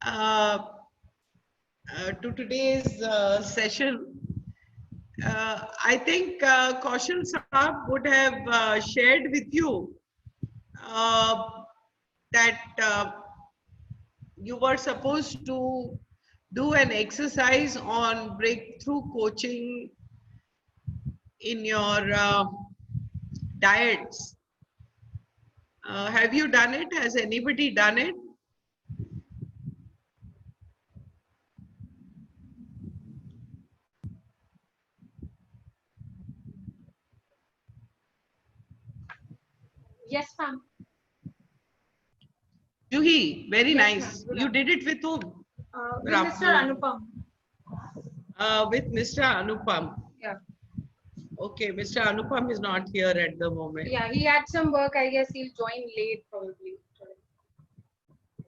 uh, to today's session. I think Kaushal Saab would have shared with you uh, that you were supposed to do an exercise on breakthrough coaching in your diets. Have you done it? Has anybody done it? Yes, ma'am. Juhi, very Yes, nice. ma'am. You did it with whom? With Mr. Anupam. With Mr. Anupam. Yeah. Okay, Mr. Anupam is not here at the moment. Yeah, he had some work. I guess he'll join late probably.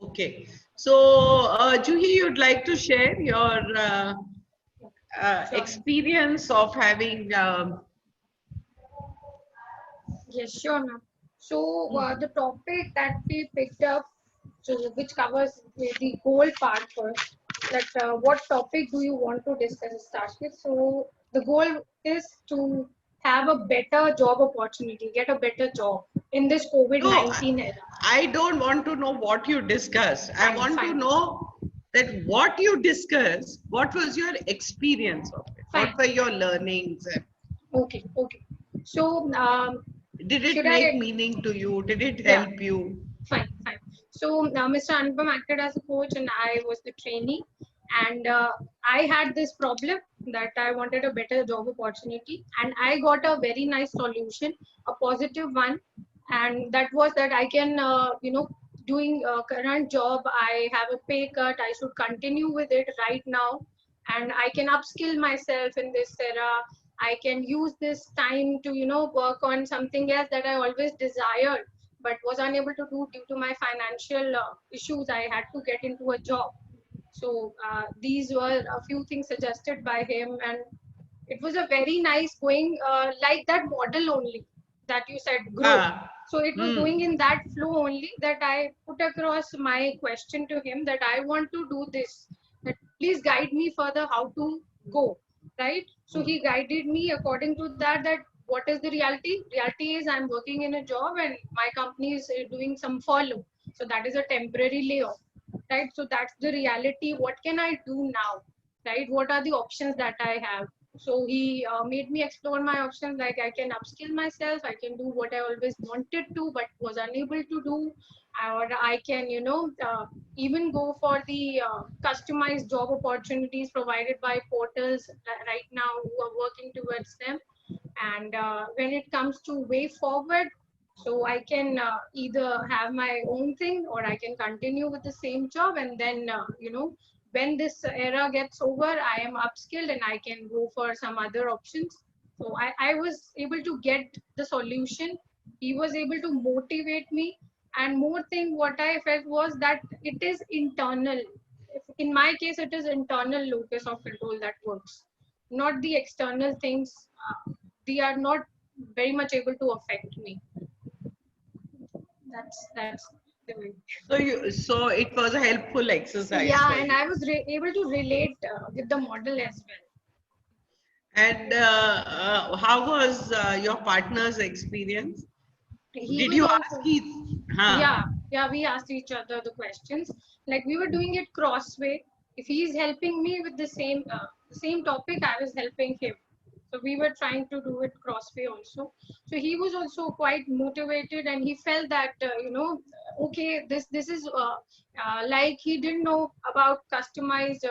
Okay. So, Juhi, you'd like to share your experience of having Yes, sure, ma'am. So the topic that we picked up, so which covers the goal part first. That what topic do you want to discuss? Start with. So the goal is to have a better job opportunity, get a better job in this COVID-19 era. I don't want to know what you discussed. I Fine, want to fine. know that what you discussed, what was your experience of it? Fine. What were your learnings? Okay, okay. So Did it should make I? meaning to you? Did it Yeah. help you? Fine, fine. So Mr. Anupam acted as a coach and I was the trainee. And I had this problem that I wanted a better job opportunity. And I got a very nice solution, a positive one. And that was that I can, doing current job, I have a pay cut. I should continue with it right now. And I can upskill myself in this era. I can use this time to, work on something else that I always desired but was unable to do due to my financial issues. I had to get into a job. So these were a few things suggested by him, and it was a very nice going like that model only that you said grow. So it was going in that flow only that I put across my question to him that I want to do this. That please guide me further how to go, right? So he guided me according to that. That what is the reality? Reality is I'm working in a job and my company is doing some follow. So that is a temporary layoff, right? So that's the reality. What can I do now, right? What are the options that I have? So he made me explore my options, like I can upskill myself, I can do what I always wanted to but was unable to do, or I can, even go for the customized job opportunities provided by portals right now who are working towards them. And when it comes to way forward, so I can either have my own thing or I can continue with the same job, and then when this era gets over, I am upskilled and I can go for some other options. So I was able to get the solution. He was able to motivate me. And more thing, what I felt was that it is internal. In my case, it is internal locus of control that works, not the external things. They are not very much able to affect me. That's the way. So it was a helpful exercise. Yeah, for and you. I was able to relate with the model as well. And how was your partner's experience? He Did was you also, ask it? Huh. yeah, we asked each other the questions. Like we were doing it crossway. If he is helping me with the same topic, I was helping him. So we were trying to do it crossway also. So he was also quite motivated, and he felt that okay, this is like he didn't know about customized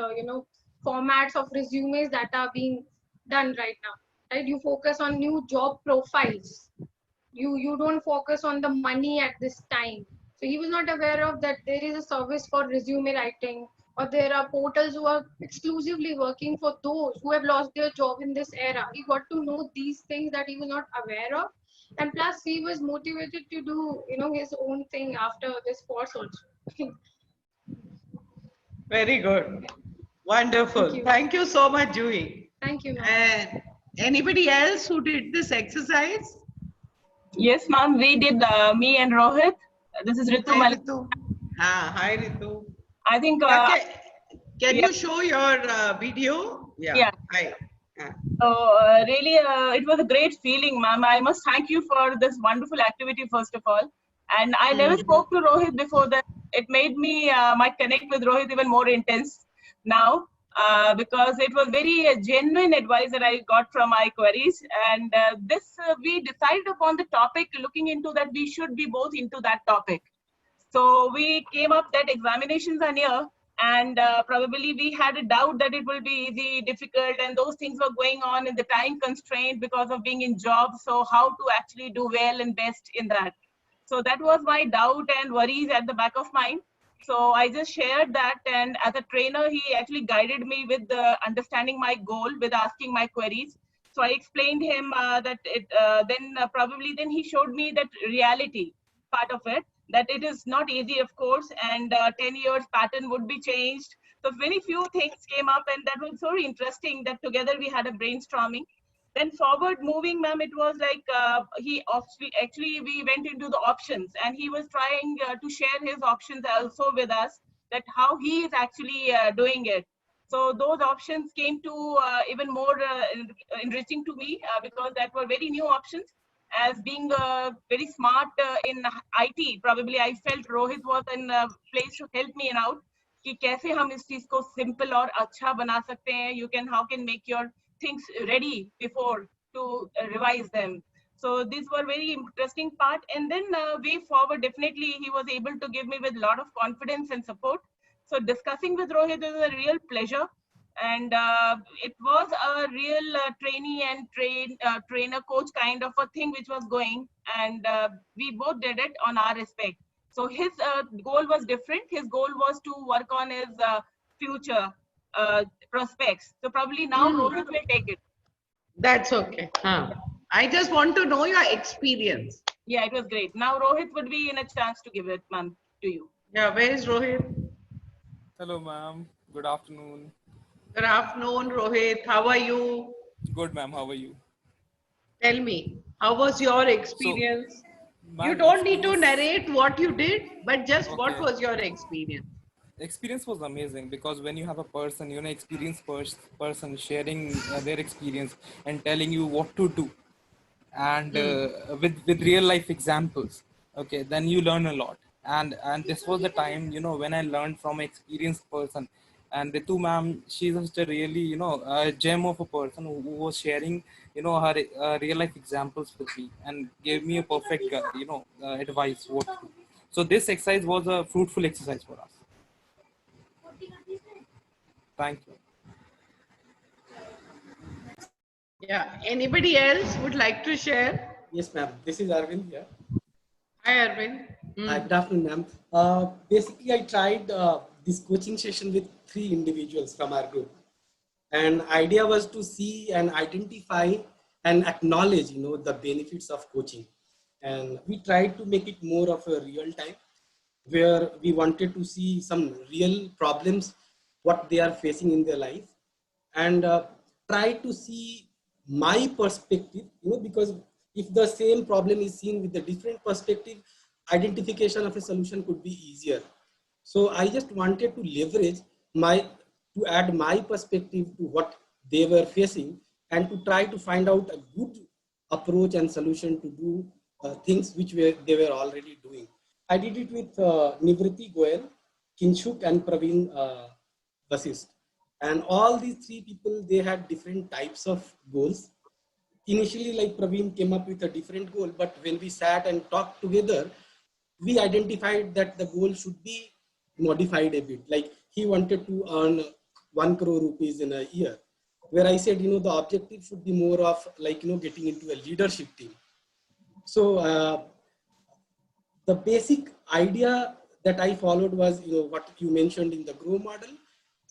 formats of resumes that are being done right now. Right, you focus on new job profiles. You don't focus on the money at this time. So he was not aware of that there is a service for resume writing, or there are portals who are exclusively working for those who have lost their job in this era. He got to know these things that he was not aware of. And plus he was motivated to do his own thing after this course also. Very good. Wonderful. Thank you. Thank you so much, Juhi. Thank you, ma'am. And anybody else who did this exercise? Yes, ma'am, we did, me and Rohit. This is Ritu Hi, Malik. Ritu. Hi, Ritu. I think, Yeah, can yeah. you show your video? Yeah. Yeah. Hi. So really, it was a great feeling, ma'am. I must thank you for this wonderful activity, first of all. And I never spoke to Rohit before that. It made me my connect with Rohit even more intense now, because it was very genuine advice that I got from my queries. And we decided upon the topic, looking into that we should be both into that topic. So we came up that examinations are near, and probably we had a doubt that it will be easy, difficult, and those things were going on in the time constraint because of being in job. So how to actually do well and best in that. So that was my doubt and worries at the back of mind. So I just shared that, and as a trainer, he actually guided me with understanding my goal, with asking my queries. So I explained him that probably then he showed me that reality part of it, that it is not easy, of course, and 10 years pattern would be changed. So very few things came up, and that was so interesting that together we had a brainstorming. Then forward moving, ma'am, it was like actually we went into the options, and he was trying to share his options also with us, that how he is actually doing it. So those options came to even more enriching to me, because that were very new options. As being very smart in IT, probably I felt Rohit was in a place to help me out कि कैसे हम इस चीज को simple और अच्छा बना सकते हैं. How can make your things ready before to revise them. So these were very interesting part. And then way forward, definitely he was able to give me with a lot of confidence and support. So discussing with Rohit is a real pleasure. And it was a real trainee and trainer coach kind of a thing which was going, and we both did it on our respect. So his goal was different. His goal was to work on his future prospects. So probably now Rohit will take it. That's okay. I just want to know your experience. Yeah, it was great. Now Rohit would be in a chance to give it, ma'am, to you. Yeah, where is Rohit? Hello, ma'am. Good afternoon. Good afternoon, Rohit. How are you? Good, ma'am. How are you? Tell me, how was your experience? You Ma'am, don't need to narrate what you did, but just what Okay. was your experience? Experience was amazing because when you have a person, experienced person sharing their experience and telling you what to do, and with real life examples, okay, then you learn a lot. And this was the time, when I learned from an experienced person. And Ritu ma'am, she's just a really, a gem of a person who was sharing, her real life examples with me and gave me a perfect, advice what to do. So this exercise was a fruitful exercise for us. Thank you. Yeah, anybody else would like to share? Yes, ma'am. This is Arvind here. Hi, Arvind. Hi, good afternoon, ma'am. Basically, I tried this coaching session with 3 individuals from our group. And idea was to see and identify and acknowledge, the benefits of coaching. And we tried to make it more of a real time, where we wanted to see some real problems, what they are facing in their life, and try to see my perspective, because if the same problem is seen with a different perspective, identification of a solution could be easier. So I just wanted to leverage to add my perspective to what they were facing, and to try to find out a good approach and solution to do things which they were already doing. I did it with Nivriti Goel, Kinshuk, and Praveen Basist. And all these 3 people, they had different types of goals. Initially, like Praveen came up with a different goal, but when we sat and talked together, we identified that the goal should be modified a bit. Like he wanted to earn 1 crore rupees in a year, where I said, the objective should be more of like, getting into a leadership team. So the basic idea that I followed was, what you mentioned in the GROW model.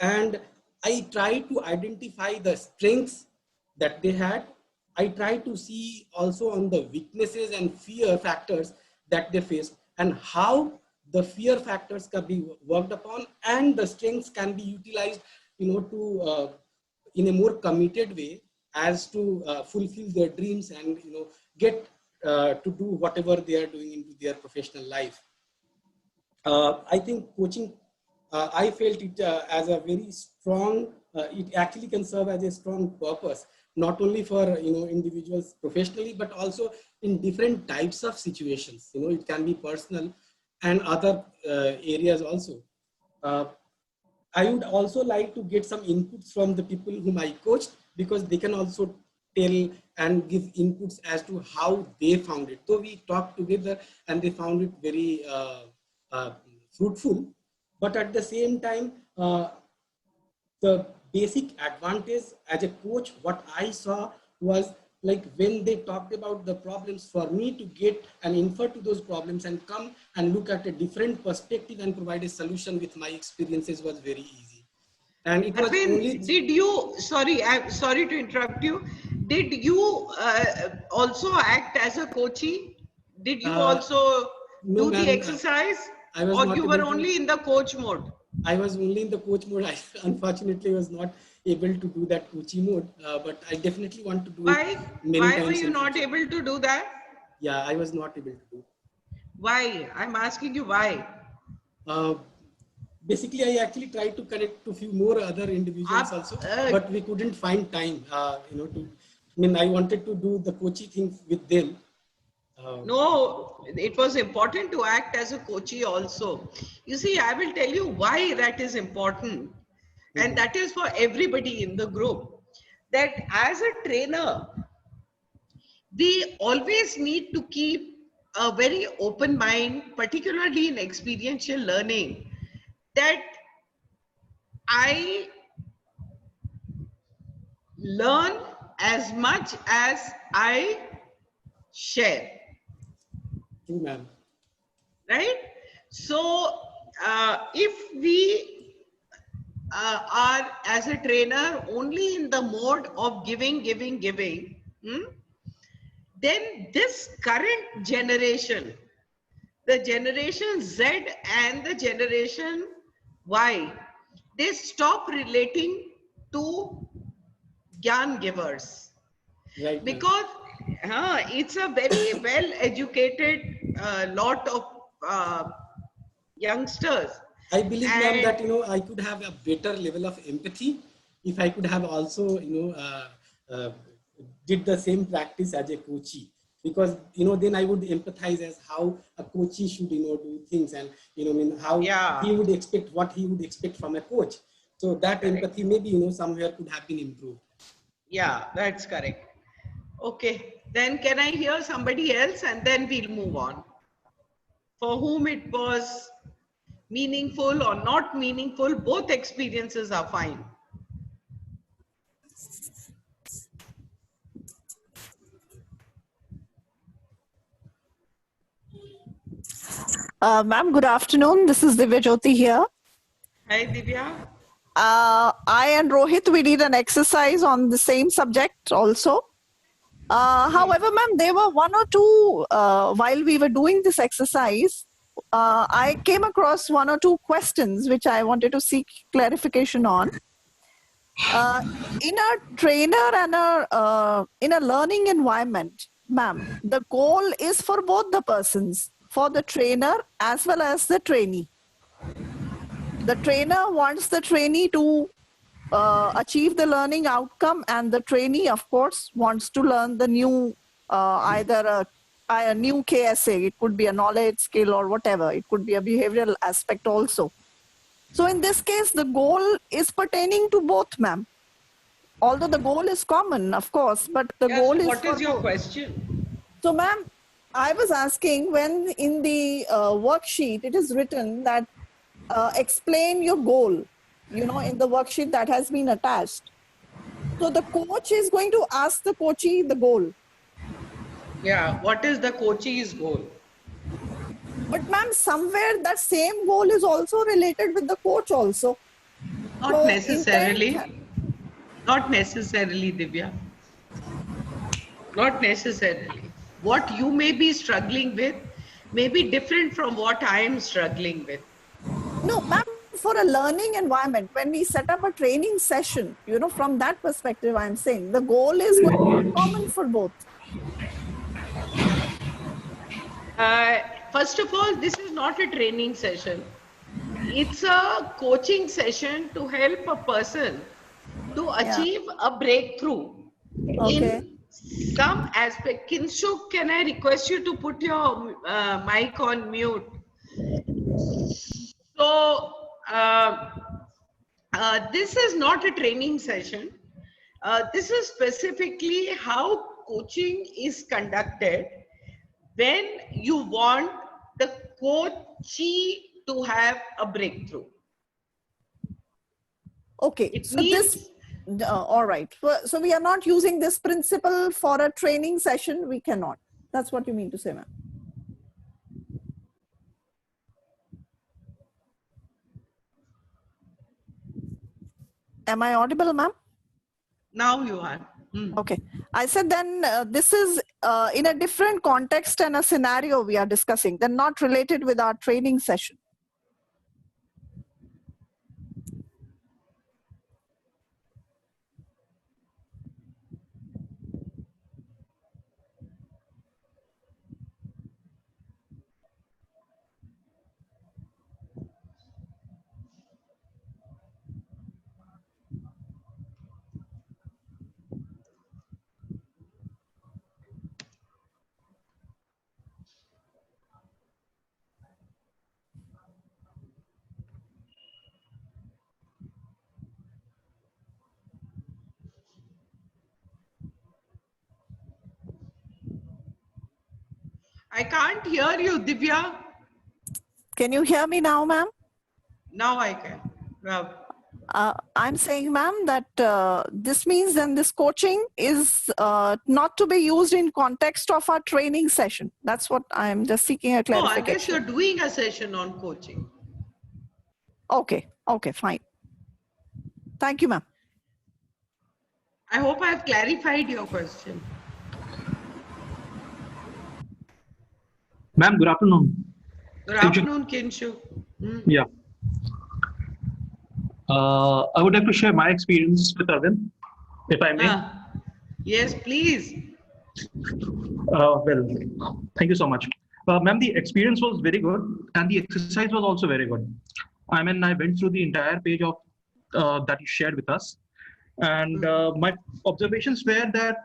And I tried to identify the strengths that they had. I tried to see also on the weaknesses and fear factors that they faced, and how the fear factors can be worked upon and the strengths can be utilized, to in a more committed way, as to fulfill their dreams and, get to do whatever they are doing into their professional life. I think coaching I felt it as a very strong, it actually can serve as a strong purpose, not only for, individuals professionally, but also in different types of situations. It can be personal and other areas also. I would also like to get some inputs from the people whom I coached, because they can also tell and give inputs as to how they found it. So we talked together and they found it very fruitful. But at the same time, the basic advantage as a coach, what I saw was, like, when they talked about the problems, for me to get and infer to those problems and come and look at a different perspective and provide a solution with my experiences was very easy. And it was only... Did you, I'm sorry to interrupt you. Did you also act as a coachee? Did you also no, do the exercise? Or you were only in the coach mode? I was only in the coach mode. I unfortunately was not able to do that coaching mode, but I definitely want to do it many times. Why were you not able to do that? Yeah, I was not able to do. Why? I'm asking you why. Basically, I actually tried to connect to a few more other individuals also, but we couldn't find time, I wanted to do the coaching thing with them. No, it was important to act as a coachee also. You see, I will tell you why that is important. And that is for everybody in the group. That as a trainer, we always need to keep a very open mind, particularly in experiential learning, that I learn as much as I share. True, ma'am. Right? So, if we are as a trainer only in the mode of giving, then this current generation, the generation Z and the generation Y, they stop relating to Gyan givers. Right, because it's a very well educated lot of youngsters. I believe, ma'am, that I could have a better level of empathy if I could have also did the same practice as a coachee, because then I would empathize as how a coachee should do things, and how he would expect, what he would expect from a coach. So that empathy maybe somewhere could have been improved. Yeah, that's correct. Okay, then can I hear somebody else, and then we'll move on? For whom it was meaningful or not meaningful, both experiences are fine. Ma'am, good afternoon. This is Divya Jyoti here. Hi, Divya. I and Rohit, we did an exercise on the same subject also. However, ma'am, there were one or two, while we were doing this exercise, I came across one or two questions which I wanted to seek clarification on. In a trainer and in a learning environment, ma'am, the goal is for both the persons, for the trainer as well as the trainee. The trainer wants the trainee to achieve the learning outcome, and the trainee, of course, wants to learn the new, either a new KSA, it could be a knowledge, skill, or whatever. It could be a behavioral aspect also. So in this case, the goal is pertaining to both, ma'am. Although the goal is common, of course, but the goal is... What is your question? So, ma'am, I was asking, when in the worksheet, it is written that explain your goal, in the worksheet that has been attached. So the coach is going to ask the coachee the goal. Yeah, what is the coachee's goal? But ma'am, somewhere that same goal is also related with the coach also. Not necessarily. Not necessarily, Divya. Not necessarily. What you may be struggling with may be different from what I am struggling with. No, ma'am, for a learning environment, when we set up a training session, from that perspective, I'm saying the goal is going to be common for both. First of all, this is not a training session. it's a coaching session to help a person to achieve a breakthrough Okay. in some aspect. Kinshuk, can I request you to put your mic on mute? So, this is not a training session. This is specifically how coaching is conducted when you want the coachee to have a breakthrough. Okay. It So means, all right. So we are not using this principle for a training session. We cannot. That's what you mean to say, ma'am. Am I audible, ma'am? now you are. Okay. I said then this is in a different context and a scenario we are discussing, then not related with our training session. I can't hear you, Divya. Can you hear me now, ma'am? Now I can. I'm saying, ma'am, that this means then this coaching is not to be used in context of our training session. That's what I'm just seeking a No, clarification. unless you're doing a session on coaching. Okay. Okay, fine. Thank you, ma'am. I hope I've clarified your question. Ma'am, good afternoon. Good afternoon, Kinshu. Yeah. I would like to share my experience with Arvind, if I may. Yes, please. Well, thank you so much. Ma'am, the experience was very good and the exercise was also very good. I mean, I went through the entire page of that you shared with us. And my observations were that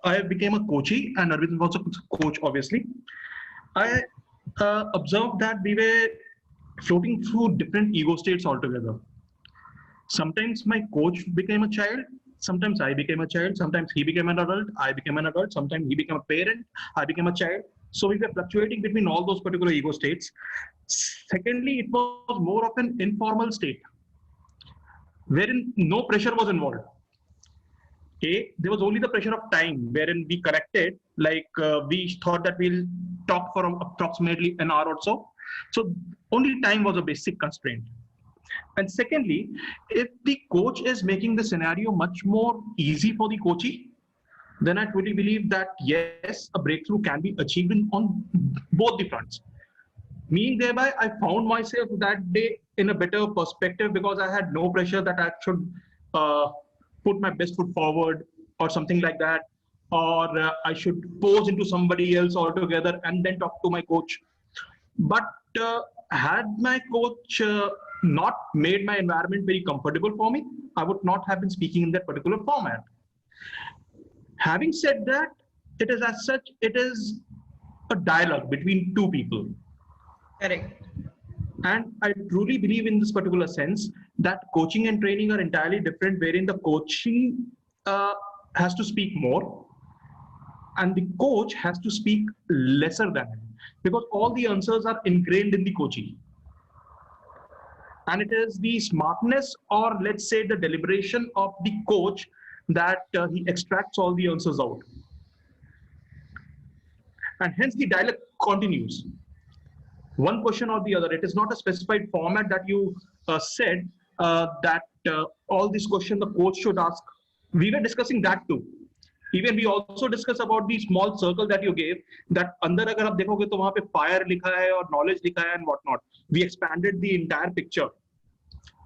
I became a coachee and Arvind was a coach, obviously. I observed that we were floating through different ego states altogether. Sometimes my coach became a child, sometimes I became a child, sometimes he became an adult, I became an adult, sometimes he became a parent, I became a child. So we were fluctuating between all those particular ego states. Secondly, it was more of an informal state wherein no pressure was involved. There was only the pressure of time wherein we corrected, like we thought that we'll talk for approximately an hour or so. So only time was a basic constraint. And secondly, if the coach is making the scenario much more easy for the coachee, then I truly believe that yes, a breakthrough can be achieved on both the fronts. Meaning thereby, I found myself that day in a better perspective because I had no pressure that I should put my best foot forward or something like that, or I should pose into somebody else altogether and then talk to my coach. But had my coach not made my environment very comfortable for me, I would not have been speaking in that particular format. Having said that, it is as such, it is a dialogue between two people. Correct. And I truly believe in this particular sense that coaching and training are entirely different, wherein the coaching has to speak more and the coach has to speak lesser than him, because all the answers are ingrained in the coachee. And it is the smartness, or let's say the deliberation of the coach, that he extracts all the answers out. And hence the dialogue continues. One question or the other. It is not a specified format that you said that all these questions the coach should ask. We were discussing that too. Even we also discuss about the small circle that you gave, that अंदर अगर आप देखोगे तो वहाँ पे fire लिखा है और knowledge लिखा है and whatnot. We expanded the entire picture.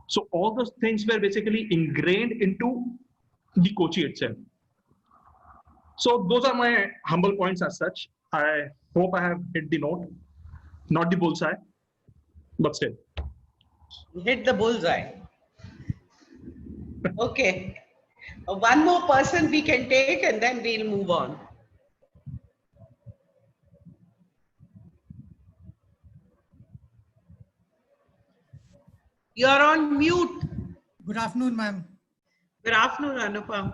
So all those things were basically ingrained into the coachee itself. So those are my humble points as such. I hope I have hit the note, not the bullseye, but still. Hit the bullseye. Okay. One more person we can take and then we'll move on. You're on mute. Good afternoon, ma'am. Good afternoon, Anupam.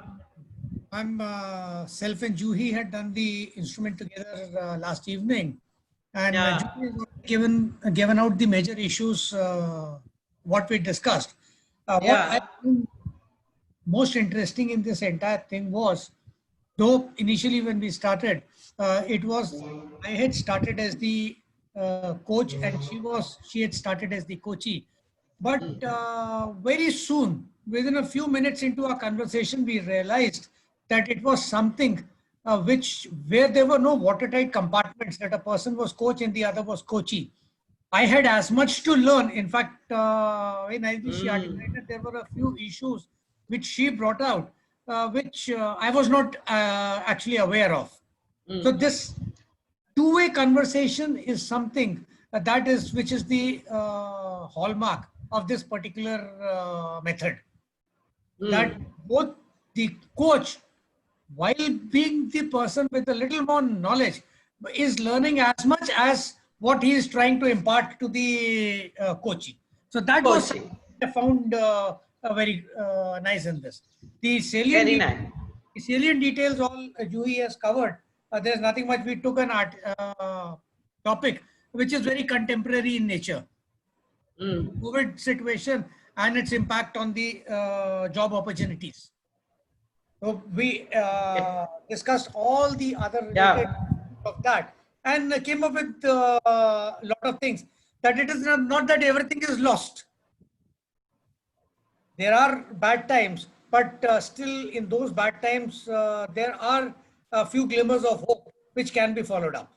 Self and Juhi had done the instrument together last evening, and Yeah. Juhi has given out the major issues what we discussed. What I found most interesting in this entire thing was, though initially when we started, I had started as the coach and she had started as the coachee. But very soon, within a few minutes into our conversation, we realized that it was something where there were no watertight compartments, that a person was coach and the other was coachee. I had as much to learn. In fact, when she articulated, there were a few issues which she brought out, which I was not actually aware of. So this two-way conversation is something which is the hallmark of this particular method. That both the coach, while being the person with a little more knowledge, is learning as much as what he is trying to impart to the coachee. So that was something I found very nice in this. The salient details all Juhi has covered. There's nothing much. We took an topic which is very contemporary in nature. COVID situation and its impact on the job opportunities. So we discussed all the other related of that and came up with a lot of things. That it is not that everything is lost. There are bad times, but still in those bad times, there are a few glimmers of hope which can be followed up.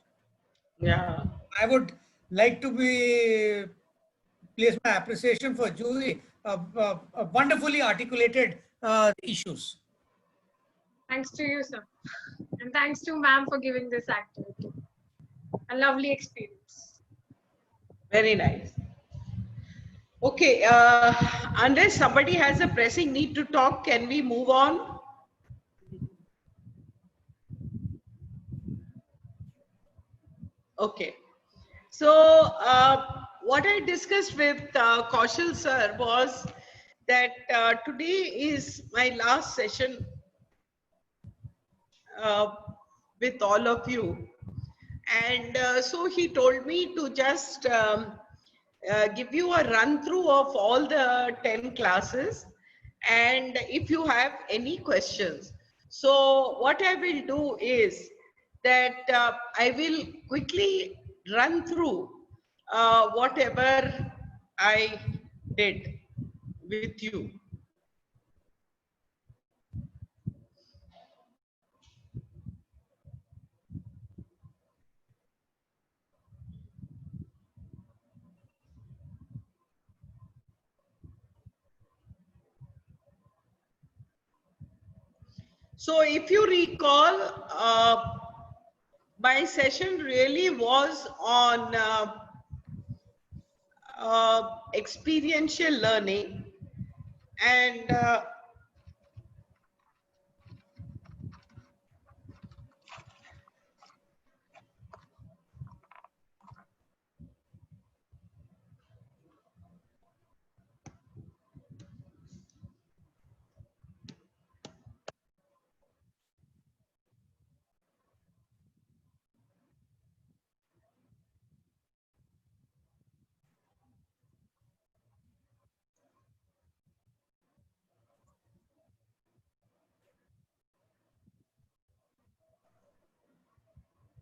Yeah. I would like to place my appreciation for Juhi, wonderfully articulated issues. Thanks to you, sir. And thanks to ma'am for giving this activity. A lovely experience. Very nice. Okay, unless somebody has a pressing need to talk, can we move on? Okay. So what I discussed with Kaushal sir was that today is my last session with all of you. And so he told me to just give you a run through of all the 10 classes. And if you have any questions. So what I will do is that I will quickly run through whatever I did with you. So if you recall, my session really was on experiential learning, and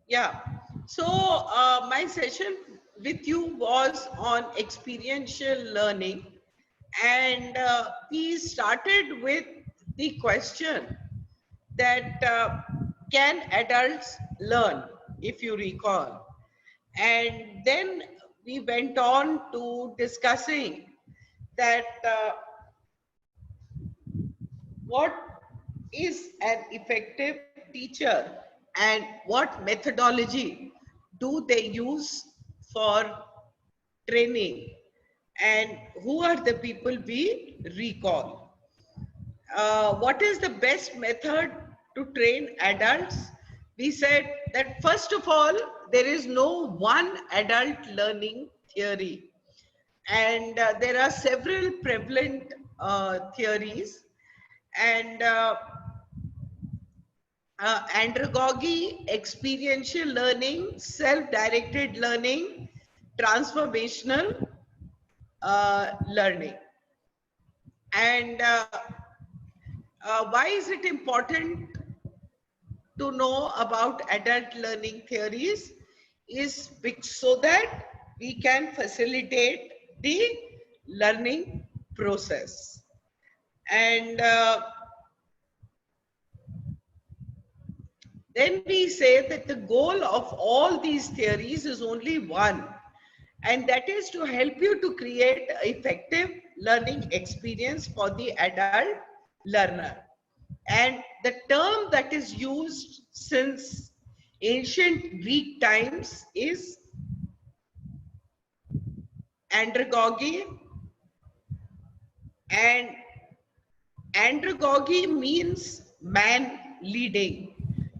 yeah, so my session with you was on experiential learning, and we started with the question that can adults learn, if you recall, and then we went on to discussing that what is an effective teacher and what methodology do they use for training. And who are the people we recall? What is the best method to train adults? We said that first of all, there is no one adult learning theory. And there are several prevalent theories. And andragogy, experiential learning, self-directed learning, transformational learning. And why is it important to know about adult learning theories? Is so that we can facilitate the learning process. And then we say that the goal of all these theories is only one, and that is to help you to create effective learning experience for the adult learner. And the term that is used since ancient Greek times is andragogy. And andragogy means man leading,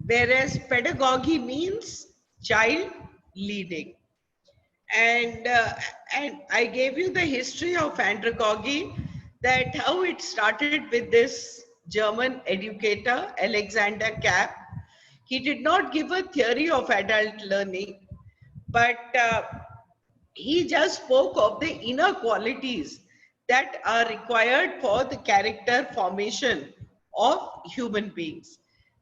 whereas pedagogy means child leading. And I gave you the history of andragogy, that how it started with this German educator, Alexander Kapp. He did not give a theory of adult learning, but he just spoke of the inner qualities that are required for the character formation of human beings.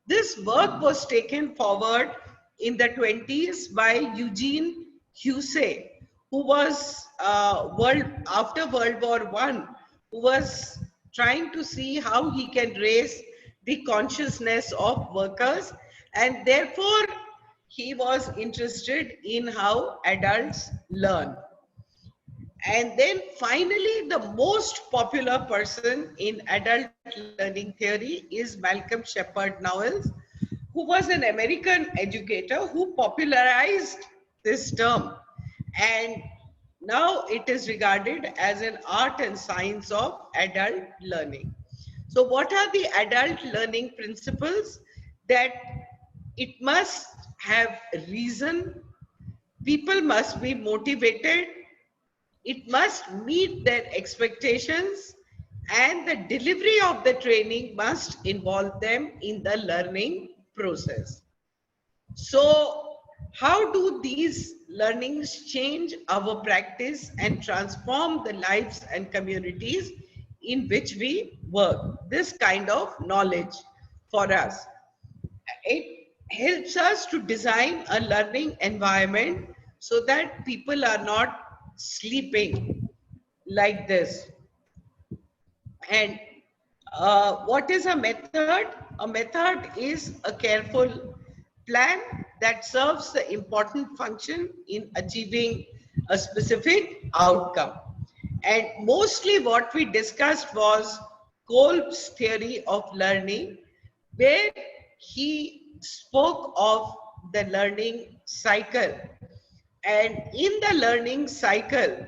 This work was taken forward in the 20s by Eugene Hussey, who was after World War I, who was trying to see how he can raise the consciousness of workers, and therefore he was interested in how adults learn. And then finally, the most popular person in adult learning theory is Malcolm Shepard Knowles, who was an American educator who popularized this term. And now it is regarded as an art and science of adult learning. So what are the adult learning principles? That it must have reason, people must be motivated, it must meet their expectations, and the delivery of the training must involve them in the learning process. So how do these learnings change our practice and transform the lives and communities in which we work? This kind of knowledge for us, it helps us to design a learning environment so that people are not sleeping like this. And what is a method? A method is a careful plan that serves the important function in achieving a specific outcome. And mostly what we discussed was Kolb's theory of learning, where he spoke of the learning cycle. And in the learning cycle,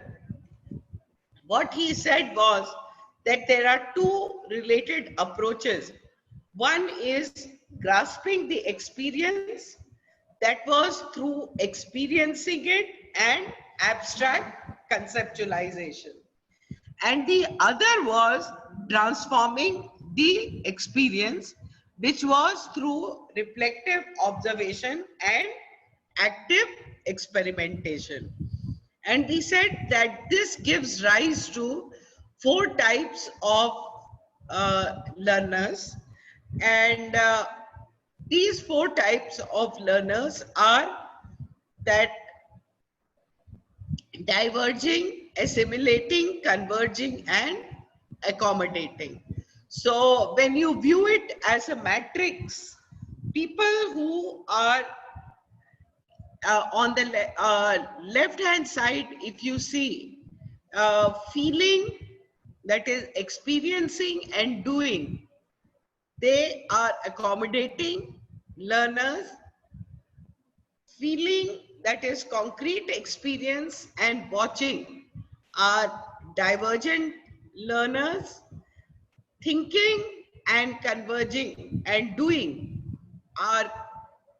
what he said was that there are two related approaches. One is grasping the experience, that was through experiencing it and abstract conceptualization. And the other was transforming the experience, which was through reflective observation and active experimentation. And we said that this gives rise to 4 types of learners. And these 4 types of learners are that diverging, assimilating, converging, and accommodating. So when you view it as a matrix, people who are on the left hand side, if you see feeling, that is experiencing and doing, they are accommodating learners. Feeling, that is concrete experience, and watching are divergent learners, thinking and converging and doing are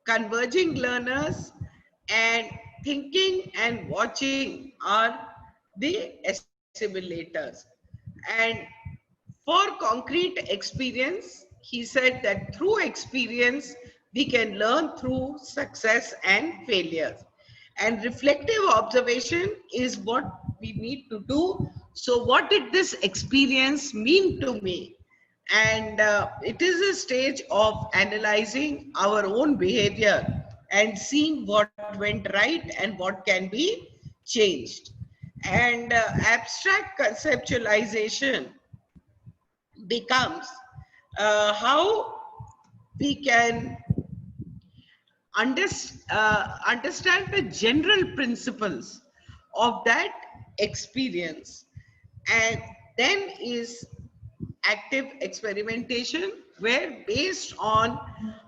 converging learners, and thinking and watching are the assimilators. And for concrete experience, he said that through experience, we can learn through success and failures. And reflective observation is what we need to do. So what did this experience mean to me? And it is a stage of analyzing our own behavior and seeing what went right and what can be changed. And abstract conceptualization becomes how we can understand the general principles of that experience. And then is active experimentation, where based on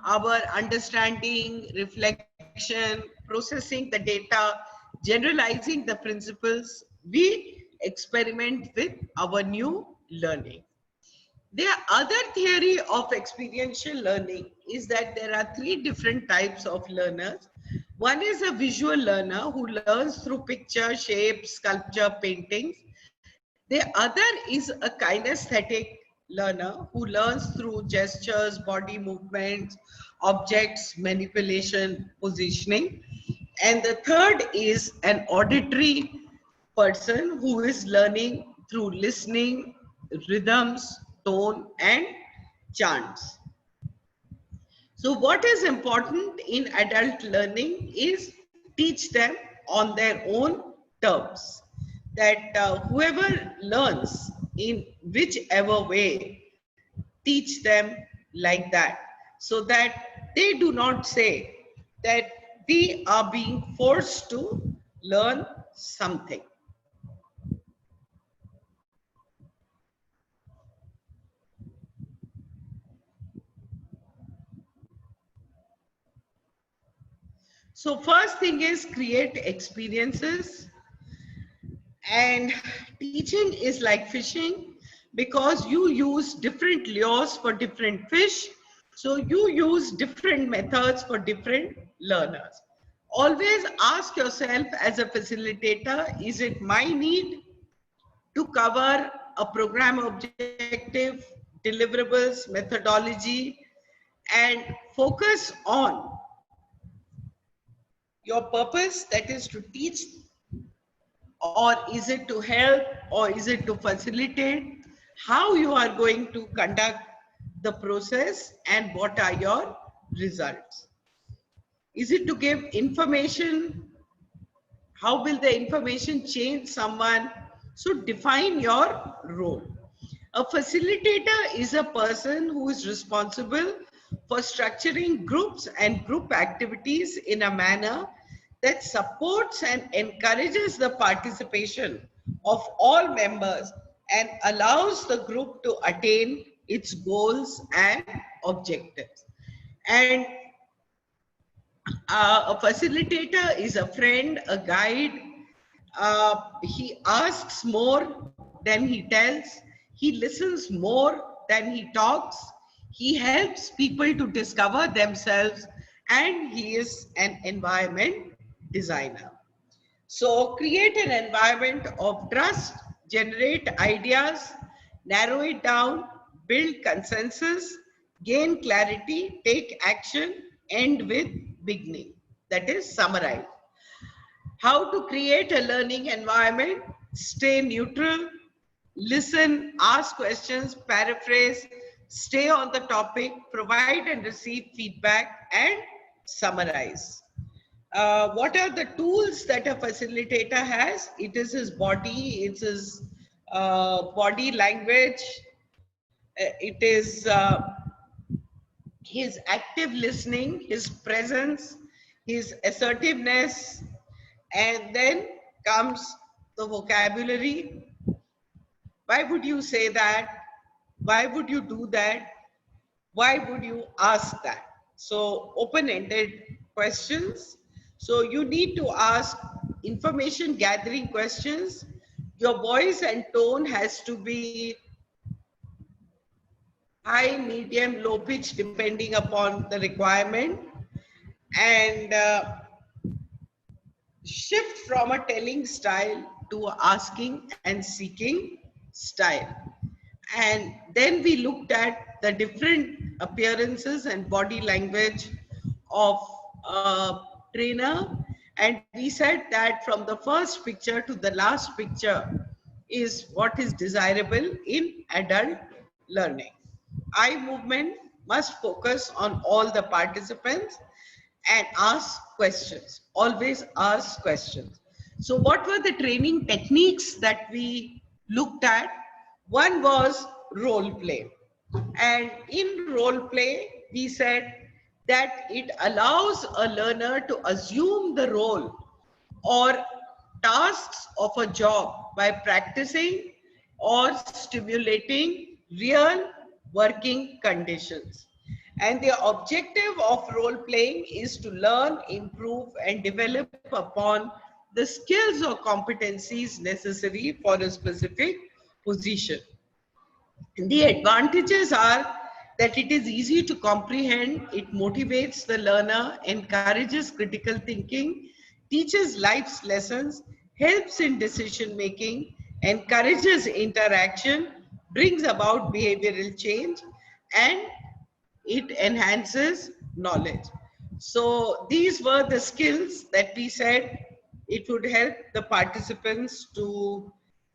our understanding, reflection, processing the data, generalizing the principles, we experiment with our new learning. The other theory of experiential learning is that there are three different types of learners. One is a visual learner who learns through picture, shape, sculpture, paintings. The other is a kinesthetic learner who learns through gestures, body movements, objects, manipulation, positioning. And the third is an auditory person who is learning through listening, rhythms, tone, and chants. So what is important in adult learning is teach them on their own terms. That whoever learns in whichever way, teach them like that, so that they do not say that we are being forced to learn something. So first thing is create experiences. And teaching is like fishing, because you use different lures for different fish. So you use different methods for different learners. Always ask yourself as a facilitator, is it my need to cover a program objective, deliverables, methodology, and focus on your purpose, that is to teach, or is it to help, or is it to facilitate? How you are going to conduct the process and what are your results? Is it to give information? How will the information change someone? So define your role. A facilitator is a person who is responsible for structuring groups and group activities in a manner that supports and encourages the participation of all members and allows the group to attain its goals and objectives. And a facilitator is a friend, a guide. He asks more than he tells. He listens more than he talks. He helps people to discover themselves, and he is an environment designer. So create an environment of trust, generate ideas, narrow it down, build consensus, gain clarity, take action, end with beginning. That is summarize. How to create a learning environment? Stay neutral, listen, ask questions, paraphrase, stay on the topic, provide and receive feedback, and summarize. What are the tools that a facilitator has? It is his body, it's his body language, it is his active listening, his presence, his assertiveness, and then comes the vocabulary. Why would you say that? Why would you do that? Why would you ask that? So open-ended questions. So you need to ask information gathering questions. Your voice and tone has to be high, medium, low pitch depending upon the requirement, and shift from a telling style to a asking and seeking style. And then we looked at the different appearances and body language of a trainer, and we said that from the first picture to the last picture is what is desirable in adult learning. Eye movement must focus on all the participants and ask questions. Always ask questions. So what were the training techniques that we looked at? One was role play. And in role play, we said that it allows a learner to assume the role or tasks of a job by practicing or stimulating real working conditions. And the objective of role playing is to learn, improve, and develop upon the skills or competencies necessary for a specific position. And the advantages are that it is easy to comprehend, it motivates the learner, encourages critical thinking, teaches life's lessons, helps in decision making, encourages interaction, brings about behavioral change, and it enhances knowledge. So these were the skills that we said it would help the participants to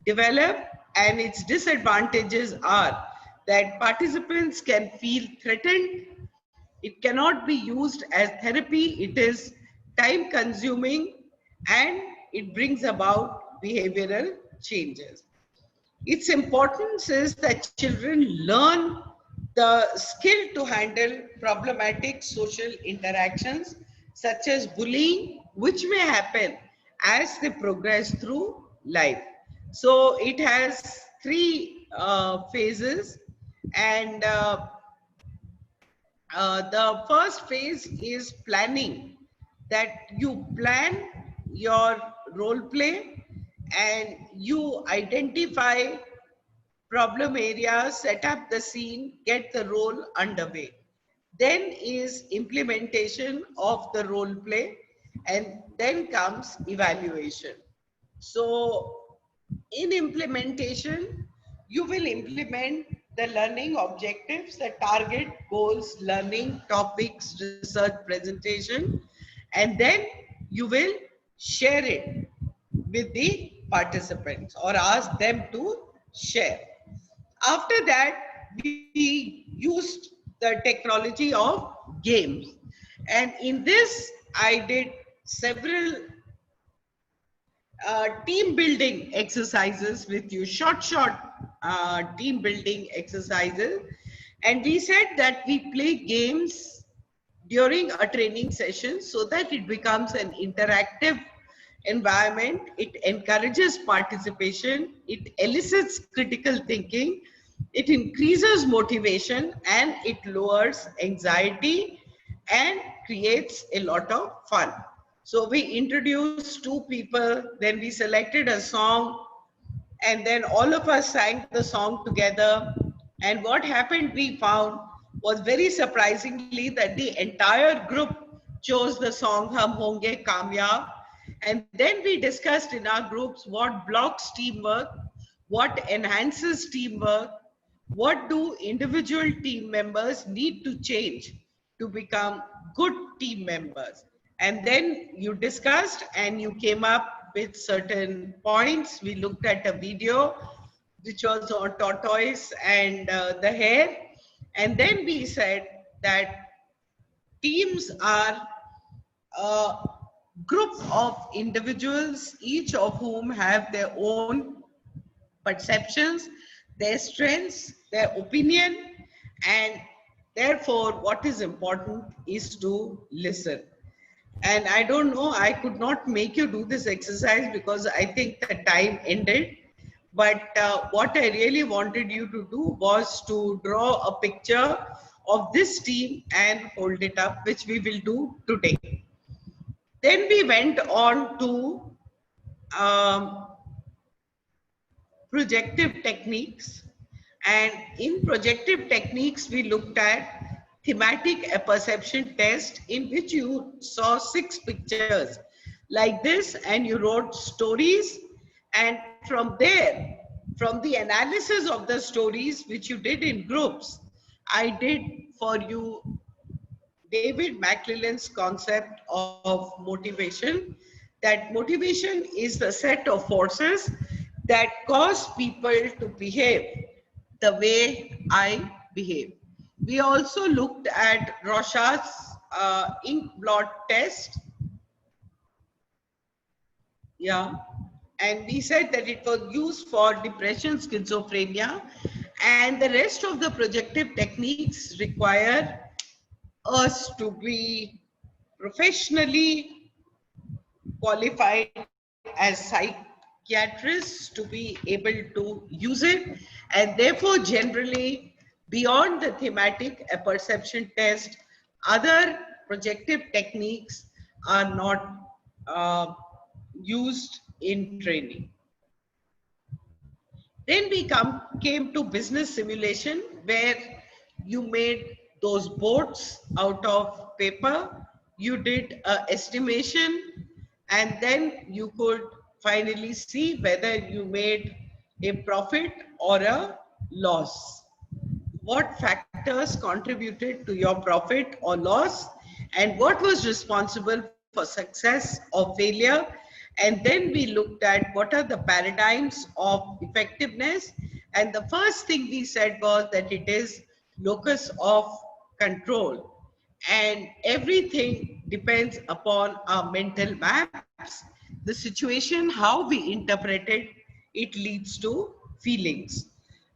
develop, and its disadvantages are that participants can feel threatened. It cannot be used as therapy. It is time consuming and it brings about behavioral changes. Its importance is that children learn the skill to handle problematic social interactions such as bullying, which may happen as they progress through life. So it has three phases, and the first phase is planning, that you plan your role play and you identify problem areas, set up the scene, get the role underway. Then is implementation of the role play, and then comes evaluation. So in implementation, you will implement the learning objectives, the target, goals, learning, topics, research, presentation, and then you will share it with the participants or ask them to share. After that, we used the technology of games. And in this, I did several team building exercises with you, short team building exercises. And we said that we play games during a training session so that it becomes an interactive environment. It encourages participation, it elicits critical thinking, it increases motivation, and it lowers anxiety and creates a lot of fun. So we introduced two people, then we selected a song, and then all of us sang the song together. And what happened, we found, was very surprisingly that the entire group chose the song Hum Honge Kamyab. And then we discussed in our groups what blocks teamwork, what enhances teamwork, what do individual team members need to change to become good team members. And then you discussed and you came up with certain points. We looked at a video which was on tortoise and the hare. And then we said that teams are a group of individuals, each of whom have their own perceptions, their strengths, their opinion, and therefore what is important is to listen. And I don't know, I could not make you do this exercise because I think the time ended. But what I really wanted you to do was to draw a picture of this team and hold it up, which we will do today. Then we went on to projective techniques. And in projective techniques, we looked at thematic apperception test, in which you saw 6 pictures like this, and you wrote stories. And from there, from the analysis of the stories, which you did in groups, I did for you David McClelland's concept of motivation, that motivation is the set of forces that cause people to behave the way I behave. We also looked at Rorschach's ink blot test. Yeah. And we said that it was used for depression, schizophrenia, and the rest of the projective techniques require us to be professionally qualified as psychiatrists to be able to use it, and therefore generally beyond the thematic apperception test, other projective techniques are not used in training. Then we came to business simulation, where you made those boards out of paper, you did an estimation, and then you could finally see whether you made a profit or a loss. What factors contributed to your profit or loss, and what was responsible for success or failure. And then we looked at what are the paradigms of effectiveness. And the first thing we said was that it is locus of control. And everything depends upon our mental maps. The situation, how we interpret it, it leads to feelings.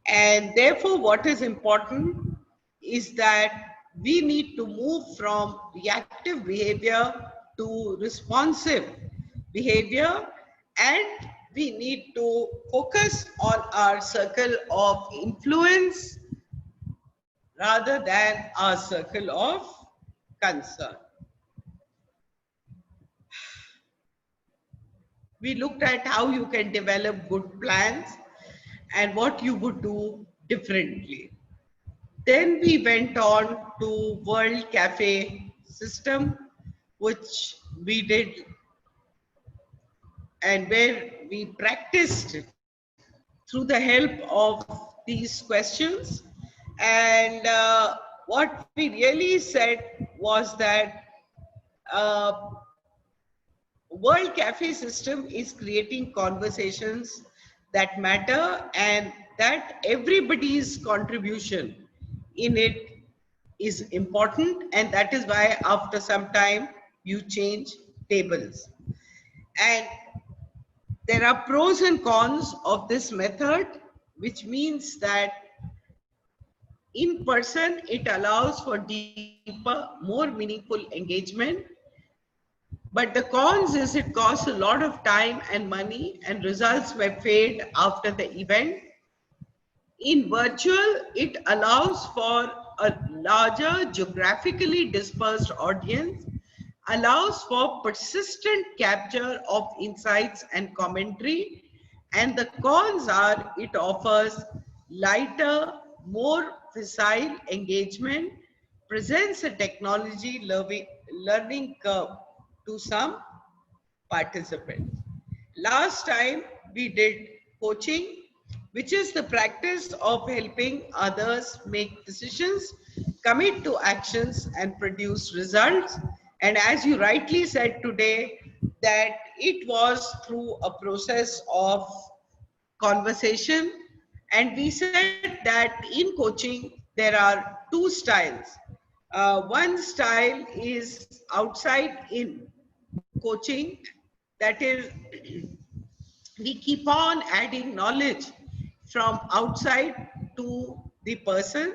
And therefore, what is important is that we need to move from reactive behavior to responsive behavior, and we need to focus on our circle of influence rather than our circle of concern. We looked at how you can develop good plans and what you would do differently. Then we went on to World Cafe system, which we did and where we practiced through the help of these questions. And what we really said was that World Cafe system is creating conversations that matter, and that everybody's contribution in it is important, and that is why after some time you change tables. And there are pros and cons of this method, which means that in person it allows for deeper, more meaningful engagement. But the cons is it costs a lot of time and money, and results may fade after the event. In virtual, it allows for a larger geographically dispersed audience, allows for persistent capture of insights and commentary, and the cons are it offers lighter, more facile engagement, presents a technology learning curve to some participants. Last time we did coaching, which is the practice of helping others make decisions, commit to actions, and produce results. And as you rightly said today, that it was through a process of conversation. And we said that in coaching, there are 2 styles. One style is outside in coaching, that is, we keep on adding knowledge from outside to the person.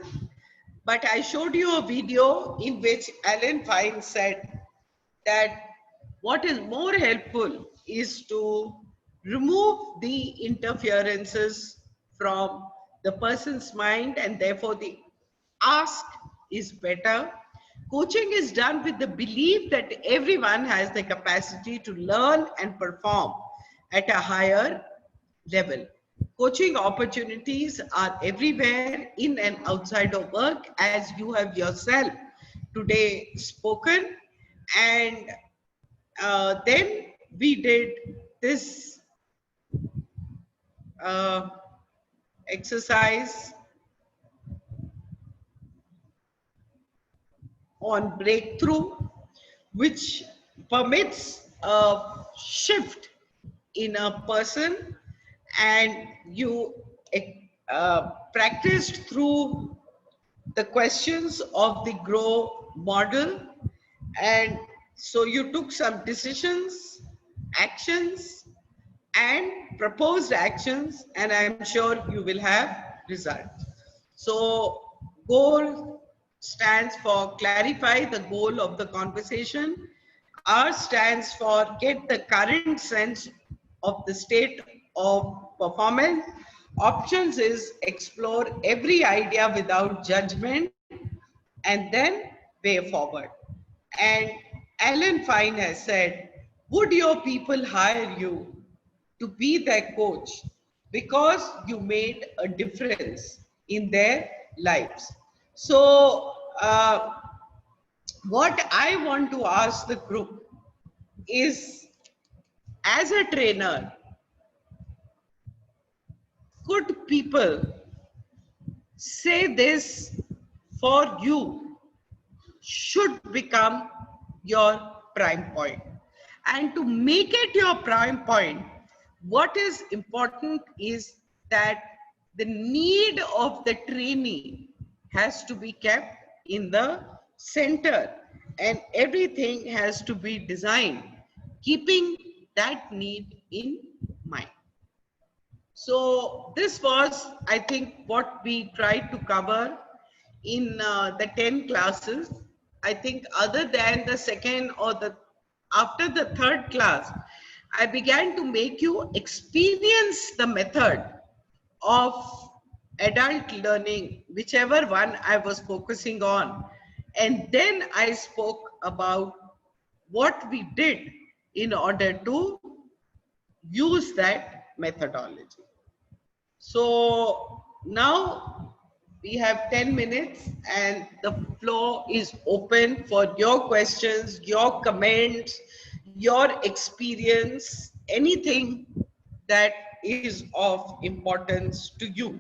But I showed you a video in which Alan Fine said that what is more helpful is to remove the interferences from the person's mind, and therefore the ask is better. Coaching is done with the belief that everyone has the capacity to learn and perform at a higher level. Coaching opportunities are everywhere in and outside of work, as you have yourself today spoken. And then we did this exercise on breakthrough, which permits a shift in a person, and you practiced through the questions of the GROW model. And so you took some decisions, actions, and proposed actions, and I'm sure you will have results. So goal stands for clarify the goal of the conversation. R stands for get the current sense of the state of performance. Options is explore every idea without judgment and then way forward. And Alan Fine has said, would your people hire you to be their coach because you made a difference in their lives? So what I want to ask the group is, as a trainer, could people say this for you should become your prime point? And to make it your prime point, what is important is that the need of the trainee has to be kept in the center, and everything has to be designed keeping that need in mind. So this was, I think, what we tried to cover in the 10 classes. I think other than the second or after the third class, I began to make you experience the method of adult learning, whichever one I was focusing on. And then I spoke about what we did in order to use that methodology. So now we have 10 minutes and the floor is open for your questions, your comments, your experience, anything that is of importance to you.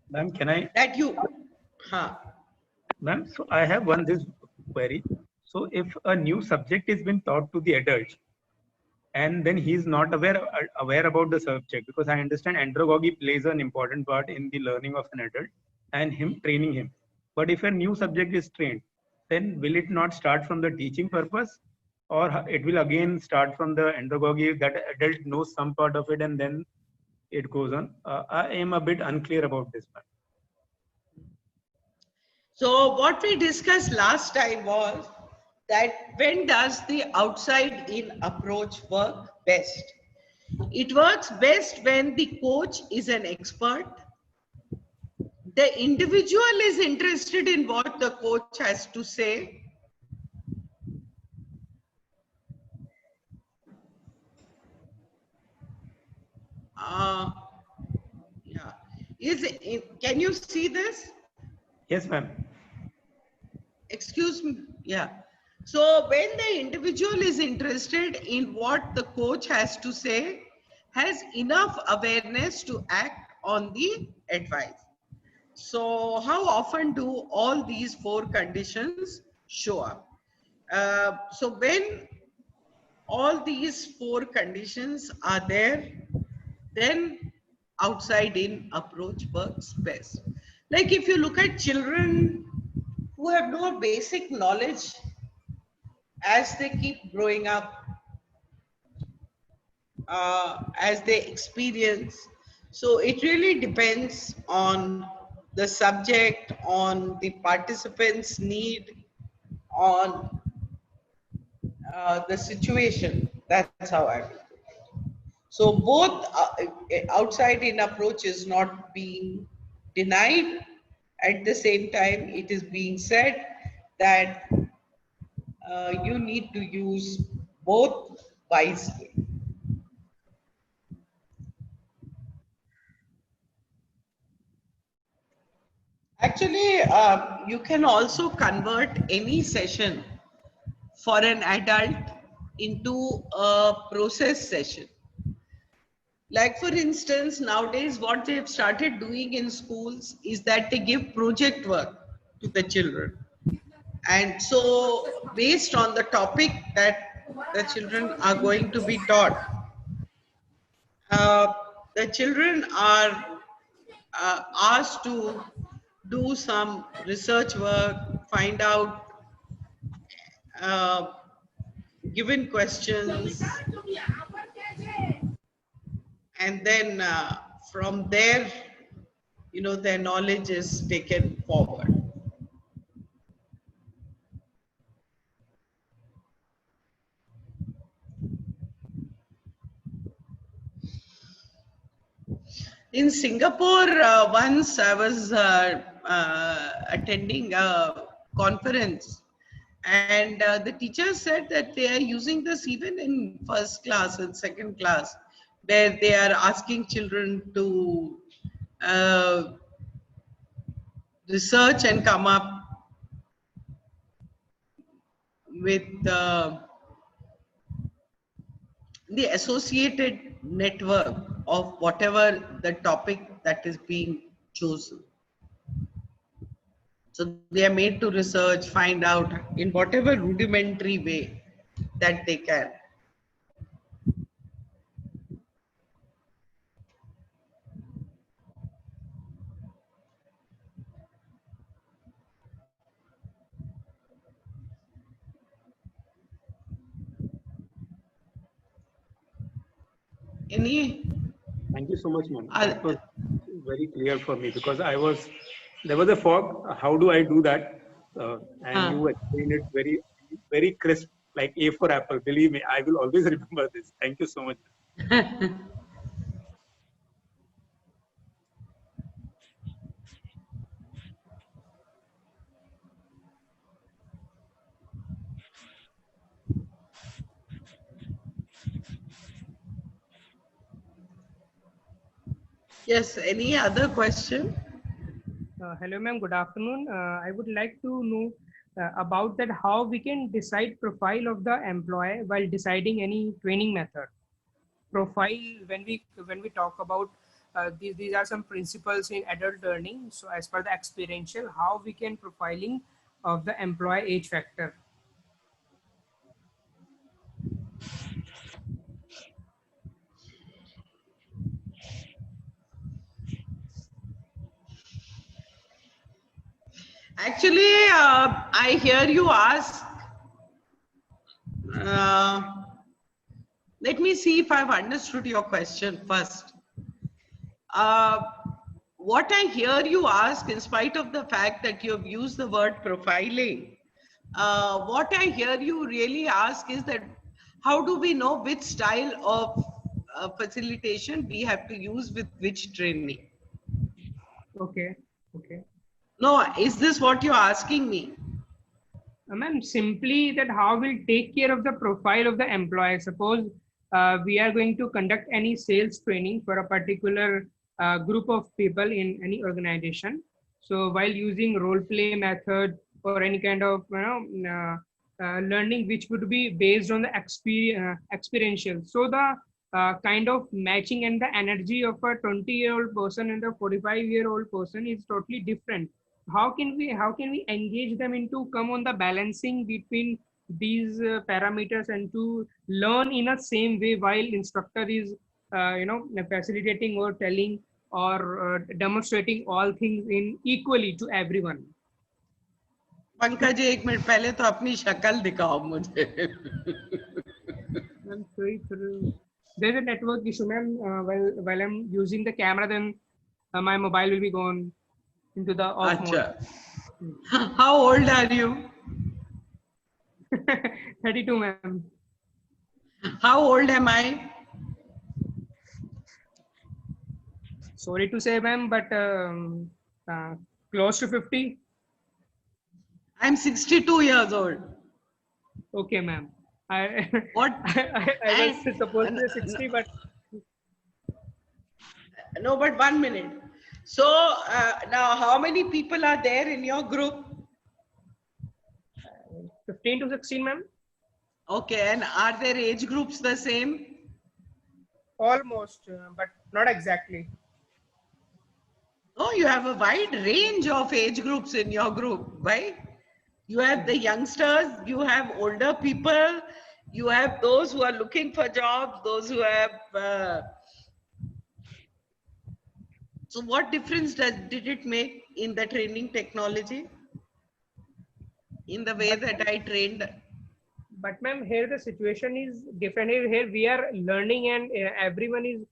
Ma'am, can I? That you, huh? Ma'am, so I have this query. So if a new subject is being taught to the adult, and then he is not aware about the subject, because I understand andragogy plays an important part in the learning of an adult and him training him. But if a new subject is trained, then will it not start from the teaching purpose, or it will again start from the andragogy that adult knows some part of it and then it goes on? I am a bit unclear about this part. So what we discussed last time was that when does the outside in approach work best? It works best when the coach is an expert. The individual is interested in what the coach has to say. Yeah. Can you see this? Yes, ma'am. Excuse me. Yeah. So when the individual is interested in what the coach has to say, has enough awareness to act on the advice. So how often do all these 4 conditions show up? So when all these 4 conditions are there, then outside in approach works best. Like if you look at children who have no basic knowledge as they keep growing up, as they experience. So it really depends on the subject, on the participants' need, on the situation. That's how I will. So both outside in approach is not being denied. At the same time, it is being said that you need to use both wisely. Actually, you can also convert any session for an adult into a process session. Like for instance, nowadays what they've started doing in schools is that they give project work to the children. And so based on the topic that the children are going to be taught, the children are asked to do some research work, find out given questions, and then from there, their knowledge is taken forward. In Singapore, once I was attending a conference, and the teacher said that they are using this even in first class and second class, where they are asking children to research and come up with the associated network of whatever the topic that is being chosen. So they are made to research, find out in whatever rudimentary way that they can. Any? Thank you so much, ma'am. That was very clear for me because there was a fog. How do I do that? And you explained it very, very crisp, like A for apple. Believe me, I will always remember this. Thank you so much. Yes, any other question? Hello, ma'am. Good afternoon. I would like to know about that how we can decide profile of the employee while deciding any training method. Profile, when we talk about these are some principles in adult learning. So as per the experiential, how we can profiling of the employee age factor. Actually, I hear you ask. Let me see if I've understood your question first. What I hear you ask, in spite of the fact that you have used the word profiling, what I hear you really ask is that how do we know which style of facilitation we have to use with which training? Okay. Okay. No, is this what you're asking me? Ma'am, simply that how we'll take care of the profile of the employee. Suppose we are going to conduct any sales training for a particular group of people in any organization. So while using role play method or any kind of learning which would be based on the experiential. So the kind of matching and the energy of a 20-year-old person and a 45-year-old person is totally different. How can we engage them into come on the balancing between these parameters and to learn in a same way while instructor is facilitating or telling or demonstrating all things in equally to everyone. Pankaj ji, एक minute पहले तो अपनी शक्ल दिखाओ मुझे. I'm sorry for there's a network issue, ma'am. While I'm using the camera, then my mobile will be gone into the off mode. How old are you? 32, ma'am. How old am I? Sorry to say, ma'am, but close to 50. I'm 62 years old. Okay, ma'am. I was supposed to say 60, but no. But 1 minute. So now how many people are there in your group? 15 to 16, ma'am. Okay, and are their age groups the same? Almost, but not exactly. Oh, you have a wide range of age groups in your group, right? You have the youngsters, you have older people, you have those who are looking for jobs, those who have. So what difference did it make in the training technology? In the way that I trained? But ma'am, here the situation is different. Here we are learning, and everyone is,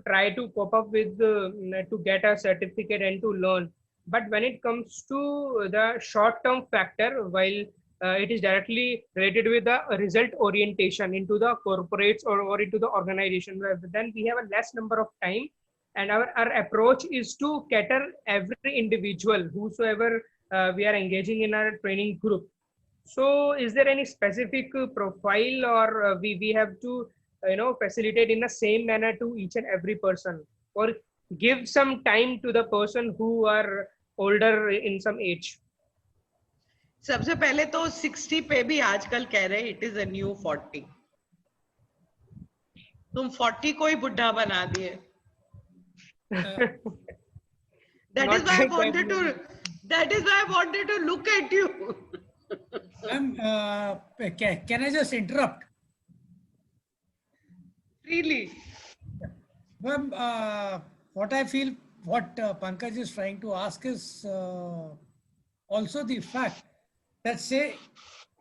try to cope up with to get a certificate and to learn. But when it comes to the short-term factor, while it is directly related with the result orientation into the corporates or into the organization, then we have a less number of time, and our approach is to cater every individual, whosoever we are engaging in our training group. So is there any specific profile, or we have to facilitate in the same manner to each and every person, or give some time to the person who are older in some age? सबसे पहले तो 60 पे भी आजकल कह रहे it is a new 40. तुम 40 को ही बुढ़ा बना दिए. That is why I wanted to look at you. Can I just interrupt? Freely. What I feel, what Pankaj is trying to ask is also the fact that, say,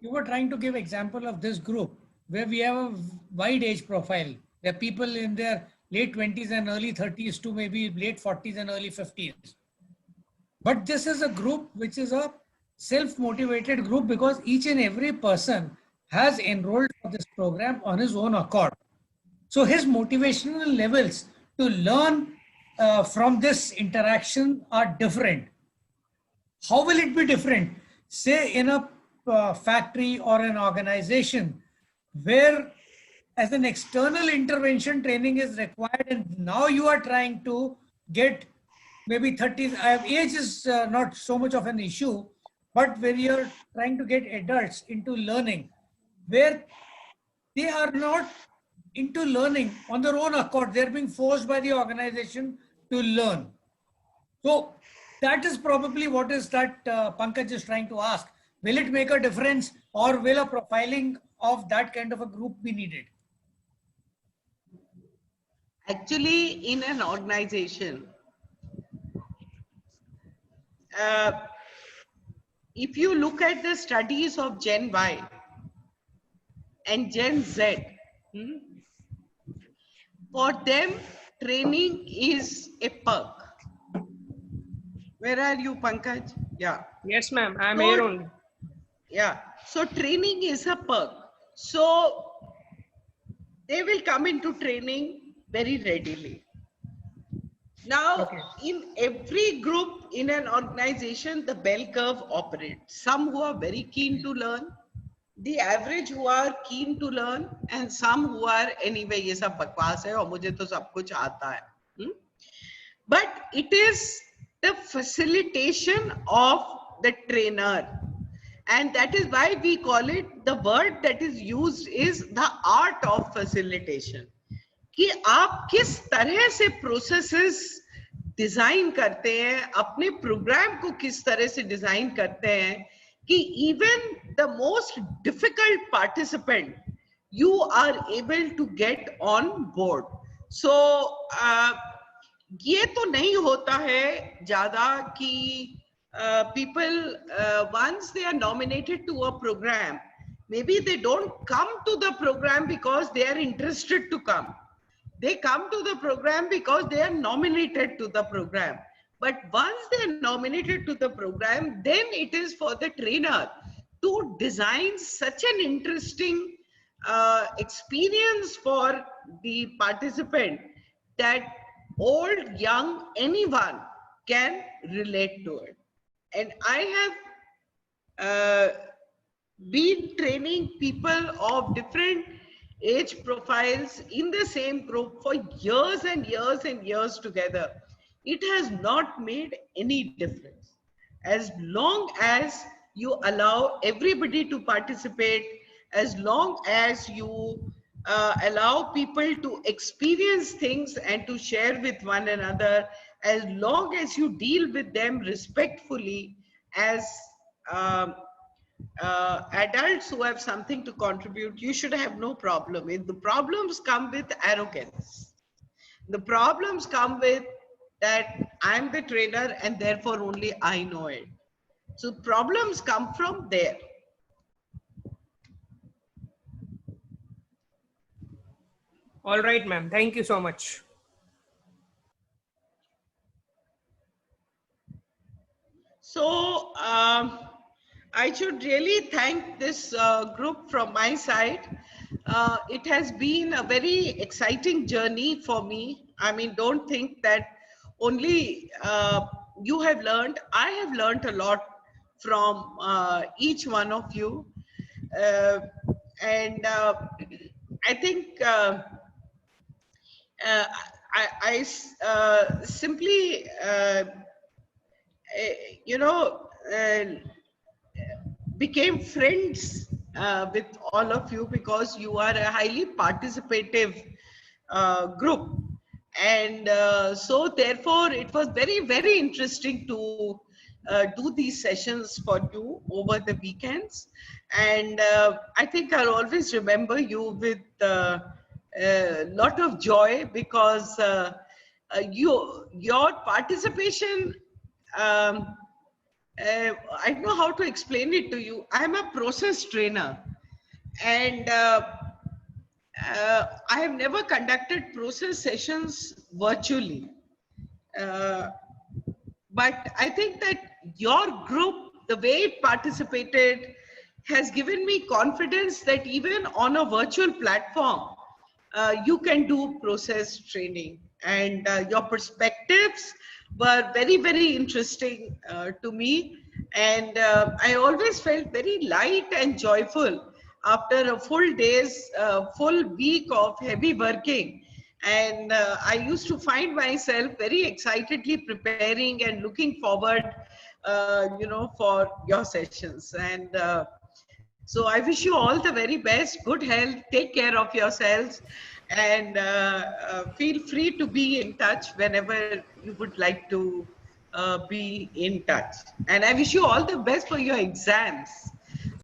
you were trying to give example of this group where we have a wide age profile. There are people in their late 20s and early 30s to maybe late 40s and early 50s. But this is a group which is a self-motivated group, because each and every person has enrolled for this program on his own accord. So his motivational levels to learn from this interaction are different. How will it be different? Say in a factory or an organization where as an external intervention training is required, and now you are trying to get maybe 30s, age is not so much of an issue, but when you're trying to get adults into learning, where they are not into learning on their own accord, they're being forced by the organization to learn. So that is probably what is that Pankaj is trying to ask. Will it make a difference, or will a profiling of that kind of a group be needed? Actually, in an organization, if you look at the studies of Gen Y and Gen Z, for them, training is a perk. Where are you, Pankaj? Yeah. Yes, ma'am. I'm here only. Yeah. So training is a perk. So they will come into training very readily. Now, in every group in an organization, the bell curve operates. Some who are very keen to learn, the average who are keen to learn, and some who are anyway, ये सब बकवास है और मुझे तो सब कुछ आता है. But it is the facilitation of the trainer. And that is why we call it, the word that is used is the art of facilitation. कि आप किस तरह से प्रोसेसेस डिजाइन करते हैं, अपने प्रोग्राम को किस तरह से डिजाइन करते हैं कि even the most difficult participant you are able to get on board. So ये तो नहीं होता है ज्यादा कि people once they are nominated to a program, maybe they don't come to the program because they are interested to come. They come to the program because they are nominated to the program. But once they are nominated to the program, then it is for the trainer to design such an interesting experience for the participant that old, young, anyone can relate to it. And I have been training people of different age profiles in the same group for years and years and years together. it has not made any difference. As long as you allow everybody to participate, as long as you allow people to experience things and to share with one another, as long as you deal with them respectfully as um, adults who have something to contribute, you should have no problem. If the problems come with arrogance, the problems come with that I'm the trainer and therefore only I know it. So problems come from there. All right, ma'am. Thank you so much. So I should really thank this group from my side. It has been a very exciting journey for me. I mean, don't think that only you have learned. I have learned a lot from each one of you. And I think I simply, you know, became friends with all of you because you are a highly participative group. And so therefore it was very, very interesting to do these sessions for you over the weekends. And I think I'll always remember you with a lot of joy because your participation, I don't know how to explain it to you. I'm a process trainer, and I have never conducted process sessions virtually. But I think that your group, the way it participated, has given me confidence that even on a virtual platform, you can do process training. And your perspectives were very, very interesting to me. And I always felt very light and joyful after a full week of heavy working. And I used to find myself very excitedly preparing and looking forward, you know, for your sessions. And so I wish you all the very best, good health, take care of yourselves, and feel free to be in touch whenever you would like to be in touch. And I wish you all the best for your exams.